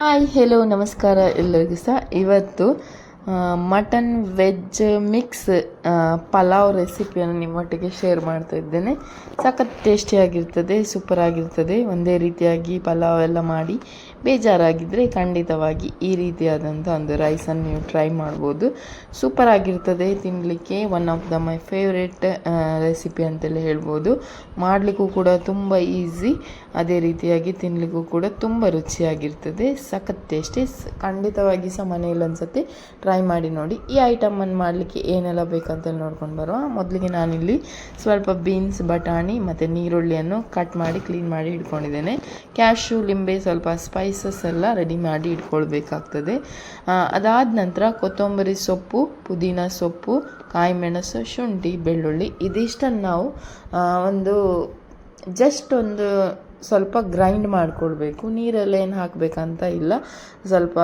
Hi hello ನಮಸ್ಕಾರ ಎಲ್ಲರಿಗೂ ಸಹ. ಇವತ್ತು ಮಟನ್ ವೆಜ್ ಮಿಕ್ಸ್ ಪಲಾವ್ ರೆಸಿಪಿಯನ್ನು ನಿಮ್ಮೊಟ್ಟಿಗೆ ಶೇರ್ ಮಾಡ್ತಾ ಇದ್ದೇನೆ. ಸಖತ್ ಟೇಸ್ಟಿಯಾಗಿರ್ತದೆ, ಸೂಪರ್ ಆಗಿರ್ತದೆ. ಒಂದೇ ರೀತಿಯಾಗಿ ಪಲಾವ್ ಎಲ್ಲ ಮಾಡಿ ಬೇಜಾರಾಗಿದ್ದರೆ ಖಂಡಿತವಾಗಿ ಈ ರೀತಿಯಾದಂಥ ಒಂದು ರೈಸನ್ನು ನೀವು ಟ್ರೈ ಮಾಡ್ಬೋದು. ಸೂಪರ್ ಆಗಿರ್ತದೆ ತಿನ್ನಲಿಕ್ಕೆ. One of the my favourite recipe ಅಂತಲೇ ಹೇಳ್ಬೋದು. ಮಾಡಲಿಕ್ಕೂ ಕೂಡ ತುಂಬ ಈಸಿ, ಅದೇ ರೀತಿಯಾಗಿ ತಿನ್ನಲಿಕ್ಕೂ ಕೂಡ ತುಂಬ ರುಚಿಯಾಗಿರ್ತದೆ. ಸಖತ್ ಟೇಸ್ಟಿ. ಖಂಡಿತವಾಗಿ ಸಹ ಮನೆಯಲ್ಲಿ ಒಂದ್ಸತಿ ಟ್ರೈ ಮಾಡಿ ನೋಡಿ. ಈ ಐಟಮನ್ನು ಮಾಡಲಿಕ್ಕೆ ಏನೆಲ್ಲ ಬೇಕಂತೇಳಿ ನೋಡ್ಕೊಂಡು ಬರುವ. ಮೊದಲಿಗೆ ನಾನಿಲ್ಲಿ ಸ್ವಲ್ಪ ಬೀನ್ಸ್, ಬಟಾಣಿ ಮತ್ತು ನೀರುಳ್ಳಿಯನ್ನು ಕಟ್ ಮಾಡಿ ಕ್ಲೀನ್ ಮಾಡಿ ಇಟ್ಕೊಂಡಿದ್ದೇನೆ. ಕ್ಯಾಶು, ಲಿಂಬೆ, ಸ್ವಲ್ಪ ಸ್ಪೈಸಸ್ ಎಲ್ಲ ರೆಡಿ ಮಾಡಿ ಇಟ್ಕೊಳ್ಬೇಕಾಗ್ತದೆ. ಅದಾದ ನಂತರ ಕೊತ್ತಂಬರಿ ಸೊಪ್ಪು, ಪುದೀನ ಸೊಪ್ಪು, ಕಾಯಿ ಮೆಣಸು, ಶುಂಠಿ, ಬೆಳ್ಳುಳ್ಳಿ ಇದಿಷ್ಟನ್ನು ನಾವು ಜಸ್ಟ್ ಒಂದು ಸ್ವಲ್ಪ ಗ್ರೈಂಡ್ ಮಾಡಿಕೊಳ್ಬೇಕು. ನೀರೆಲ್ಲ ಏನು ಹಾಕಬೇಕಂತ ಇಲ್ಲ. ಸ್ವಲ್ಪ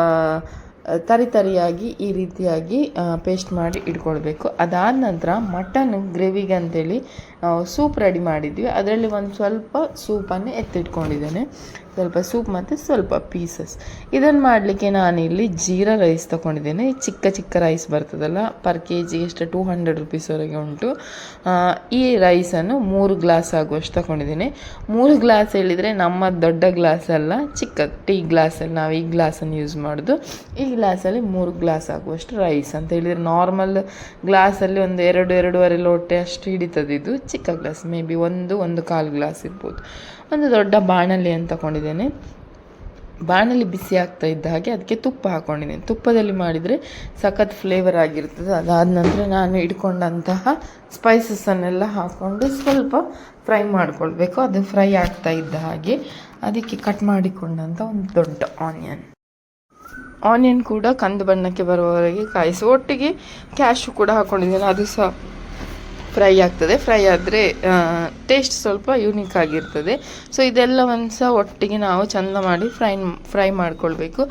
ತರಿಯಾಗಿ ಈ ರೀತಿಯಾಗಿ ಪೇಸ್ಟ್ ಮಾಡಿ ಇಟ್ಕೊಳ್ಬೇಕು. ಅದಾದ ನಂತರ ಮಟನ್ ಗ್ರೇವಿಗೆ ಅಂತೇಳಿ ಸೂಪ್ ರೆಡಿ ಮಾಡಿದ್ವಿ. ಅದರಲ್ಲಿ ಒಂದು ಸ್ವಲ್ಪ ಸೂಪನ್ನು ಎತ್ತಿಟ್ಕೊಂಡಿದ್ದೇನೆ. ಸ್ವಲ್ಪ ಸೂಪ್ ಮತ್ತು ಸ್ವಲ್ಪ ಪೀಸಸ್. ಇದನ್ನು ಮಾಡಲಿಕ್ಕೆ ನಾನಿಲ್ಲಿ ಜೀರಾ ರೈಸ್ ತೊಗೊಂಡಿದ್ದೇನೆ. ಚಿಕ್ಕ ರೈಸ್ ಬರ್ತದಲ್ಲ, ಪರ್ KG ಎಷ್ಟು 200 ರುಪೀಸ್ವರೆಗೆ ಉಂಟು. ಈ ರೈಸನ್ನು 3 ಗ್ಲಾಸ್ ಆಗುವಷ್ಟು ತೊಗೊಂಡಿದ್ದೇನೆ. 3 ಗ್ಲಾಸ್ ಹೇಳಿದರೆ ನಮ್ಮ ದೊಡ್ಡ ಗ್ಲಾಸ್ ಅಲ್ಲ, ಚಿಕ್ಕ ಟೀ ಗ್ಲಾಸಲ್ಲಿ ನಾವು ಈ ಗ್ಲಾಸನ್ನು ಯೂಸ್ ಮಾಡೋದು. ಈ ಗ್ಲಾಸಲ್ಲಿ 3 ಗ್ಲಾಸ್ ಆಗುವಷ್ಟು ರೈಸ್ ಅಂತ ಹೇಳಿದರೆ, ನಾರ್ಮಲ್ ಗ್ಲಾಸಲ್ಲಿ ಒಂದು 2-2.5 ಲೋಟೆ ಅಷ್ಟು ಹಿಡಿತದೆ. ಇದು ಚಿಕ್ಕ ಗ್ಲಾಸ್, ಮೇ ಬಿ 1-1.25 ಗ್ಲಾಸ್ ಇರ್ಬೋದು. ಒಂದು ದೊಡ್ಡ ಬಾಣಲೆಯನ್ನು ತಗೊಂಡಿದ್ದೇನೆ. ಬಾಣಲೆ ಬಿಸಿ ಆಗ್ತಾ ಇದ್ದ ಹಾಗೆ ಅದಕ್ಕೆ ತುಪ್ಪ ಹಾಕ್ಕೊಂಡಿದ್ದೇನೆ. ತುಪ್ಪದಲ್ಲಿ ಮಾಡಿದರೆ ಸಖತ್ ಫ್ಲೇವರ್ ಆಗಿರ್ತದೆ. ಅದಾದ ನಂತರ ನಾನು ಇಟ್ಕೊಂಡಂತಹ ಸ್ಪೈಸಸ್ಸನ್ನೆಲ್ಲ ಹಾಕ್ಕೊಂಡು ಸ್ವಲ್ಪ ಫ್ರೈ ಮಾಡ್ಕೊಳ್ಬೇಕು. ಅದು ಫ್ರೈ ಆಗ್ತಾ ಇದ್ದ ಹಾಗೆ ಅದಕ್ಕೆ ಕಟ್ ಮಾಡಿಕೊಂಡಂಥ ಒಂದು ದೊಡ್ಡ ಆನಿಯನ್ ಕೂಡ ಕಂದು ಬಣ್ಣಕ್ಕೆ ಬರುವವರೆಗೆ ಕಾಯಿಸಿ, ಒಟ್ಟಿಗೆ ಕ್ಯಾಶು ಕೂಡ ಹಾಕ್ಕೊಂಡಿದ್ದೇನೆ. ಅದು ಸಹ ಫ್ರೈ ಆಗ್ತದೆ. ಫ್ರೈ ಆದರೆ ಟೇಸ್ಟ್ ಸ್ವಲ್ಪ ಯೂನಿಕ್ ಆಗಿರ್ತದೆ. ಸೊ ಇದೆಲ್ಲವನ್ನು ಸಹ ಒಟ್ಟಿಗೆ ನಾವು ಚೆಂದ ಮಾಡಿ ಫ್ರೈ ಮಾಡ್ಕೊಳ್ಬೇಕು.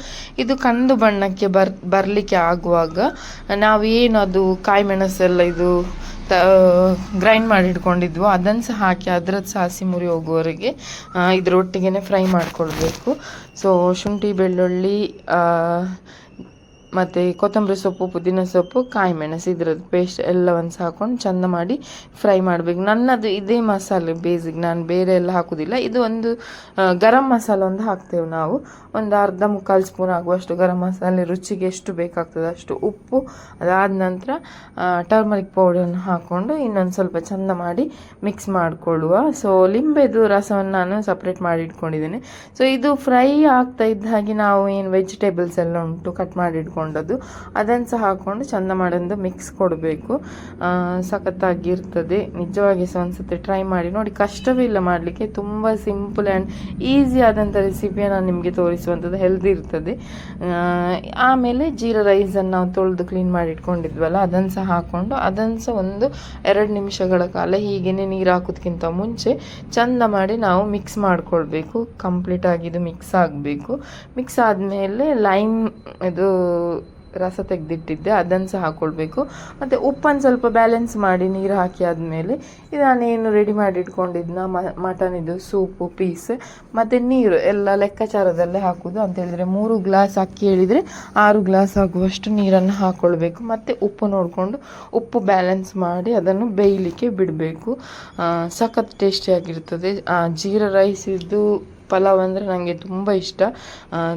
ಇದು ಕಂದು ಬಣ್ಣಕ್ಕೆ ಬರಲಿಕ್ಕೆ ಆಗುವಾಗ ನಾವೇನು ಅದು ಕಾಯಿ ಮೆಣಸೆಲ್ಲ ಇದು ಗ್ರೈಂಡ್ ಮಾಡಿ ಇಟ್ಕೊಂಡಿದ್ವು ಅದನ್ನು ಸಹ ಹಾಕಿ ಅದರದ್ದು ಸಹ ಹಸಿ ಮುರಿ ಹೋಗುವವರೆಗೆ ಇದರೊಟ್ಟಿಗೆ ಫ್ರೈ ಮಾಡ್ಕೊಳ್ಬೇಕು. ಸೊ ಶುಂಠಿ, ಬೆಳ್ಳುಳ್ಳಿ ಮತ್ತು ಕೊತ್ತಂಬರಿ ಸೊಪ್ಪು, ಪುದೀನ ಸೊಪ್ಪು, ಕಾಯಿ ಮೆಣಸು ಇದ್ರದ್ದು ಪೇಸ್ಟ್ ಎಲ್ಲವನ್ನು ಸಹ ಹಾಕ್ಕೊಂಡು ಚೆಂದ ಮಾಡಿ ಫ್ರೈ ಮಾಡಬೇಕು. ನನ್ನದು ಇದೇ ಮಸಾಲೆ ಬೇಸಿಕ್, ನಾನು ಬೇರೆ ಎಲ್ಲ ಹಾಕೋದಿಲ್ಲ. ಇದು ಒಂದು ಗರಂ ಮಸಾಲ ಒಂದು ಹಾಕ್ತೇವೆ ನಾವು. ಒಂದು 1/2-3/4 ಸ್ಪೂನ್ ಆಗುವಷ್ಟು ಗರಂ ಮಸಾಲೆ, ರುಚಿಗೆ ಎಷ್ಟು ಬೇಕಾಗ್ತದೆ ಅಷ್ಟು ಉಪ್ಪು. ಅದಾದ ನಂತರ ಟರ್ಮರಿಕ್ ಪೌಡರನ್ನು ಹಾಕ್ಕೊಂಡು ಇನ್ನೊಂದು ಸ್ವಲ್ಪ ಚೆಂದ ಮಾಡಿ ಮಿಕ್ಸ್ ಮಾಡಿಕೊಳ್ಳುವ. ಸೊ ಲಿಂಬೆದು ರಸವನ್ನು ನಾನು ಸಪ್ರೇಟ್ ಮಾಡಿ ಇಟ್ಕೊಂಡಿದ್ದೇನೆ. ಸೊ ಇದು ಫ್ರೈ ಆಗ್ತಾ ಇದ್ದ ಹಾಗೆ ನಾವು ಏನು ವೆಜಿಟೇಬಲ್ಸ್ ಎಲ್ಲ ಉಂಟು ಕಟ್ ಮಾಡಿ ಇಟ್ಕೊಂಡದ್ದು ಅದನ್ನು ಸಹ ಹಾಕ್ಕೊಂಡು ಚೆಂದ ಮಾಡೊಂದು ಮಿಕ್ಸ್ ಕೊಡಬೇಕು. ಸಖತ್ತಾಗಿರ್ತದೆ. ನಿಜವಾಗಿ ಸಹ ಒಂದ್ಸತಿ ಟ್ರೈ ಮಾಡಿ ನೋಡಿ. ಕಷ್ಟವೇ ಇಲ್ಲ ಮಾಡಲಿಕ್ಕೆ. ತುಂಬ ಸಿಂಪಲ್ ಆ್ಯಂಡ್ ಈಸಿ ಆದಂಥ ರೆಸಿಪಿಯನ್ನು ನಾನು ನಿಮಗೆ ತೋರಿಸುವಂಥದ್ದು. ಹೆಲ್ದಿ ಇರ್ತದೆ. ಆಮೇಲೆ ಜೀರಾ ರೈಸನ್ನು ನಾವು ತೊಳೆದು ಕ್ಲೀನ್ ಮಾಡಿ ಇಟ್ಕೊಂಡಿದ್ವಲ್ಲ ಅದನ್ನು ಸಹ ಹಾಕ್ಕೊಂಡು ಅದನ್ನು ಸಹ ಒಂದು 2 ನಿಮಿಷಗಳ ಕಾಲ ಹೀಗೇ ನೀರು ಹಾಕೋದಕ್ಕಿಂತ ಮುಂಚೆ ಚೆಂದ ಮಾಡಿ ನಾವು ಮಿಕ್ಸ್ ಮಾಡಿಕೊಳ್ಬೇಕು. ಕಂಪ್ಲೀಟಾಗಿ ಇದು ಮಿಕ್ಸ್ ಆಗಬೇಕು. ಮಿಕ್ಸ್ ಆದಮೇಲೆ ಲೈಮ್ ಇದು ರಸ ತೆಗೆದಿಟ್ಟಿದ್ದೆ ಅದನ್ನು ಸಹ ಹಾಕ್ಕೊಳ್ಬೇಕು. ಮತ್ತು ಉಪ್ಪನ್ನು ಸ್ವಲ್ಪ ಬ್ಯಾಲೆನ್ಸ್ ಮಾಡಿ ನೀರು ಹಾಕಿ ಆದಮೇಲೆ ಇದು ನಾನೇನು ರೆಡಿ ಮಾಡಿ ಇಟ್ಕೊಂಡಿದ್ನ ಮಟನ್ ಇದು ಸೂಪು ಪೀಸ್ ಮತ್ತು ನೀರು ಎಲ್ಲ ಲೆಕ್ಕಾಚಾರದಲ್ಲೇ ಹಾಕೋದು. ಅಂತ ಹೇಳಿದರೆ 3 ಗ್ಲಾಸ್ ಅಕ್ಕಿ ಹೇಳಿದರೆ 6 ಗ್ಲಾಸ್ ಆಗುವಷ್ಟು ನೀರನ್ನು ಹಾಕ್ಕೊಳ್ಬೇಕು. ಮತ್ತು ಉಪ್ಪು ನೋಡಿಕೊಂಡು ಉಪ್ಪು ಬ್ಯಾಲೆನ್ಸ್ ಮಾಡಿ ಅದನ್ನು ಬೇಯಲಿಕ್ಕೆ ಬಿಡಬೇಕು. ಸಖತ್ ಟೇಸ್ಟಿಯಾಗಿರ್ತದೆ. ಜೀರಾ ರೈಸ್ ಇದು ಪಲಾವ್ ಅಂದರೆ ನನಗೆ ತುಂಬ ಇಷ್ಟ.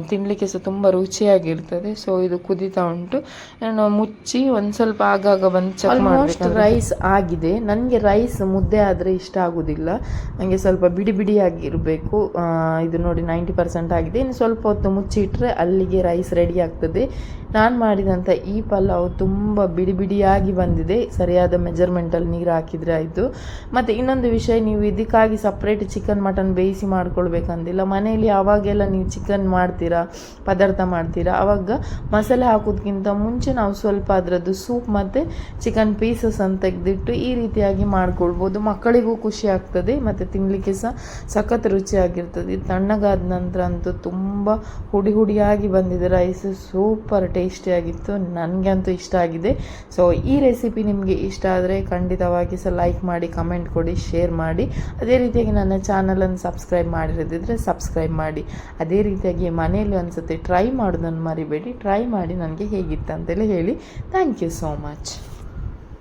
ತಿನ್ನಲಿಕ್ಕೆ ಸಹ ತುಂಬ ರುಚಿಯಾಗಿರ್ತದೆ. ಸೊ ಇದು ಕುದೀತಾ ಉಂಟು. ನಾನು ಮುಚ್ಚಿ ಒಂದು ಸ್ವಲ್ಪ ಆಗಾಗ ಬಂದು ಚೆಕ್ ಮಾಡಬೇಕು. ರೈಸ್ ಆಗಿದೆ. ನನಗೆ ರೈಸ್ ಮುದ್ದೆ ಆದರೆ ಇಷ್ಟ ಆಗೋದಿಲ್ಲ. ನನಗೆ ಸ್ವಲ್ಪ ಬಿಡಿ ಬಿಡಿಯಾಗಿರಬೇಕು. ಇದು ನೋಡಿ 90% ಆಗಿದೆ. ಇನ್ನು ಸ್ವಲ್ಪ ಹೊತ್ತು ಮುಚ್ಚಿಟ್ರೆ ಅಲ್ಲಿಗೆ ರೈಸ್ ರೆಡಿ ಆಗ್ತದೆ. ನಾನು ಮಾಡಿದಂಥ ಈ ಪಲಾವ್ ತುಂಬ ಬಿಡಿ ಬಿಡಿಯಾಗಿ ಬಂದಿದೆ. ಸರಿಯಾದ ಮೆಜರ್ಮೆಂಟಲ್ಲಿ ನೀರು ಹಾಕಿದರೆ ಆಯಿತು. ಮತ್ತು ಇನ್ನೊಂದು ವಿಷಯ, ನೀವು ಇದಕ್ಕಾಗಿ ಸಪ್ರೇಟ್ ಚಿಕನ್ ಮಟನ್ ಬೇಯಿಸಿ ಮಾಡ್ಕೊಳ್ಬೇಕಂದಿಲ್ಲ. ಮನೆಯಲ್ಲಿ ಯಾವಾಗೆಲ್ಲ ನೀವು ಚಿಕನ್ ಮಾಡ್ತೀರಾ, ಪದಾರ್ಥ ಮಾಡ್ತೀರಾ, ಆವಾಗ ಮಸಾಲೆ ಹಾಕೋದಕ್ಕಿಂತ ಮುಂಚೆ ನಾವು ಸ್ವಲ್ಪ ಅದರದ್ದು ಸೂಪ್ ಮತ್ತು ಚಿಕನ್ ಪೀಸಸ್ ಅಂತ ತೆಗೆದಿಟ್ಟು ಈ ರೀತಿಯಾಗಿ ಮಾಡ್ಕೊಳ್ಬೋದು. ಮಕ್ಕಳಿಗೂ ಖುಷಿ ಆಗ್ತದೆ ಮತ್ತು ತಿನ್ನಲಿಕ್ಕೆ ಸಹ ಸಖತ್ ರುಚಿಯಾಗಿರ್ತದೆ. ತಣ್ಣಗಾದ ನಂತರ ಅಂತೂ ತುಂಬ ಹುಡಿಯಾಗಿ ಬಂದಿದೆ ರೈಸ್. ಸೂಪರ್ ಟೇಸ್ಟ್ ಟೇಸ್ಟಿಯಾಗಿತ್ತು, ನನಗೆ ಅಂತೂ ಇಷ್ಟ ಆಗಿದೆ. ಸೊ ಈ ರೆಸಿಪಿ ನಿಮಗೆ ಇಷ್ಟ ಆದರೆ ಖಂಡಿತವಾಗಿ ಲೈಕ್ ಮಾಡಿ, ಕಮೆಂಟ್ ಕೊಡಿ, ಶೇರ್ ಮಾಡಿ. ಅದೇ ರೀತಿಯಾಗಿ ನನ್ನ ಚಾನಲನ್ನು ಸಬ್ಸ್ಕ್ರೈಬ್ ಮಾಡಿರೋದಿದ್ರೆ ಸಬ್ಸ್ಕ್ರೈಬ್ ಮಾಡಿ. ಅದೇ ರೀತಿಯಾಗಿ ಮನೆಯಲ್ಲಿ ಒಂದ್ಸತಿ ಟ್ರೈ ಮಾಡೋದನ್ನು ಮರಿಬೇಡಿ. ಟ್ರೈ ಮಾಡಿ ನನಗೆ ಹೇಗಿತ್ತು ಅಂತೇಳಿ ಹೇಳಿ. Thank you so much.